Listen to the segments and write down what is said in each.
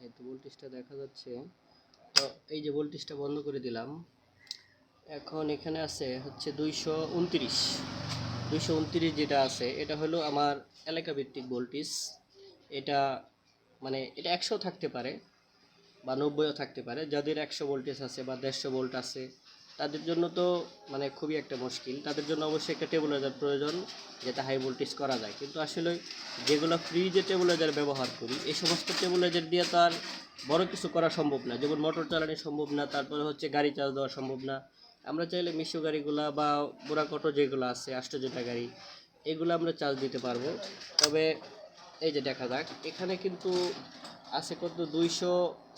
এই তো ভোল্টেজটা দেখা যাচ্ছে। তো এই যে ভোল্টেজটা বন্ধ করে দিলাম। এখন এখানে আছে হচ্ছে 229 যেটা আছে এটা হলো আমার এলাকা ভিত্তিক ভোল্টেজ। এটা মানে এটা 100 থাকতে পারে বা 90ও থাকতে পারে। যাদের 100 ভোল্টেজ আছে বা 150 ভোল্ট আছে তাদের জন্য তো মানে খুবই একটা মুশকিল। তাদের জন্য অবশ্যই একটা টেবিলাইজার প্রয়োজন, যেটা হাই ভোল্টেজ করা যায়। কিন্তু আসলে যেগুলো ফ্রি যে টেবিলাইজার ব্যবহার করি এই সমস্ত টেবিলাইজার দিয়ে তো আর বড় কিছু করা সম্ভব না। যেমন মোটর চালানো সম্ভব না, তারপরে হচ্ছে গাড়ি চার্জ দেওয়া সম্ভব না। আমরা চাইলে মিশো গাড়িগুলা বা বুড়াকটো যেগুলো আছে 8 গাড়ি, এগুলো আমরা চার্জ দিতে পারবো। তবে এই যে দেখা যাক, এখানে কিন্তু আছে কত 200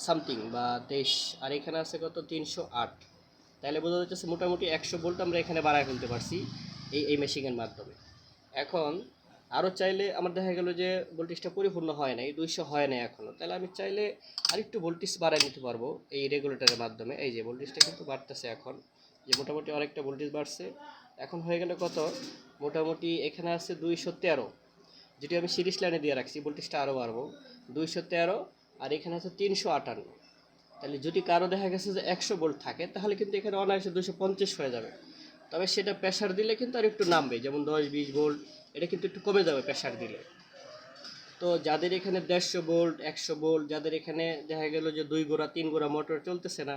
সামথিং বা 23, আর এখানে আছে কত 308। তাহলে বোঝা যাচ্ছে মোটামুটি 100 ভোল্ট আমরা এখানে বাড়ায় ফেলতে পারছি এই মেশিনের মাধ্যমে। এখন আরও চাইলে আমার দেখা গেল যে ভোল্টেজটা পরিপূর্ণ হয় নাই, 200 হয় নাই এখনও, তাহলে আমি চাইলে আরেকটু ভোল্টেজ বাড়ায় নিতে পারবো এই রেগুলেটরের মাধ্যমে। এই যে ভোল্টেজটা কিন্তু বাড়তেছে এখন, যে মোটামুটি অনেকটা ভোল্টেজ বাড়ছে। এখন হয়ে গেল কত, মোটামুটি এখানে আছে 213, যেটি আমি সিরিজ লাইনে দিয়ে রাখছি। ভোল্টেজটা আরও বাড়বো 213, আর এখানে আছে 358। তাহলে যদি কারো দেখা গেছে যে 100 ভোল্ট থাকে তাহলে কিন্তু এখানে অনায়াসে 250 হয়ে যাবে। তবে সেটা প্রেশার দিলে কিন্তু আর একটু নামবে, যেমন 10-20 ভোল্ট, এটা কিন্তু একটু কমে যাবে প্রেশার দিলে। তো যাদের এখানে 150 ভোল্ট 100 ভোল্ট, যাদের এখানে দেখা গেল যে 2 গোড়া 3 গোড়া মোটর চলতেছে না,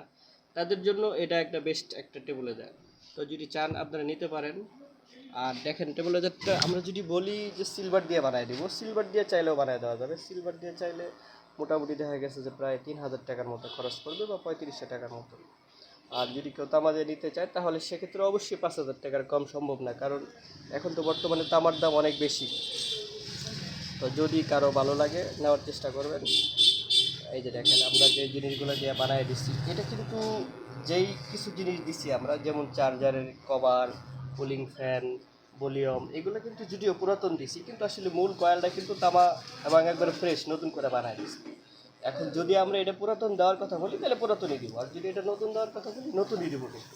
তাদের জন্য এটা একটা বেস্ট একটা টেবিলাইজার। তো যদি চান আপনারা নিতে পারেন। আর দেখেন টেবিলাইজারটা আমরা যদি বলি যে সিলভার দিয়ে বানাই দেবো, সিলভার দিয়ে চাইলেও বানাই দেওয়া যাবে। সিলভার দিয়ে চাইলে মোটামুটি দেখা গেছে যে প্রায় 3000 টাকার মতো খরচ পড়বে বা 3500 টাকার মতো। আর যদি কেউ তামা দিয়ে নিতে চায় তাহলে সেক্ষেত্রে অবশ্যই 5000 টাকার কম সম্ভব না, কারণ এখন তো বর্তমানে তামার দাম অনেক বেশি। তো যদি কারো ভালো লাগে নেওয়ার চেষ্টা করবেন। এই যে দেখেন আমরা যে জিনিসগুলো দিয়ে বানিয়ে দিচ্ছি, এটা কিন্তু যেই কিছু জিনিস দিচ্ছি আমরা, যেমন চার্জারের কভার, কুলিং ফ্যান, ভলিউম, এগুলো কিন্তু যদিও পুরাতন দিছি, কিন্তু আসলে মূল কয়েলটা কিন্তু তামা এবং একবার ফ্রেশ নতুন করে বানিয়ে দিচ্ছি। এখন যদি আমরা এটা পুরাতন দেওয়ার কথা বলি তাহলে পুরাতনই দিব, আর যদি এটা নতুন দেওয়ার কথা বলি নতুনই দিব কিন্তু।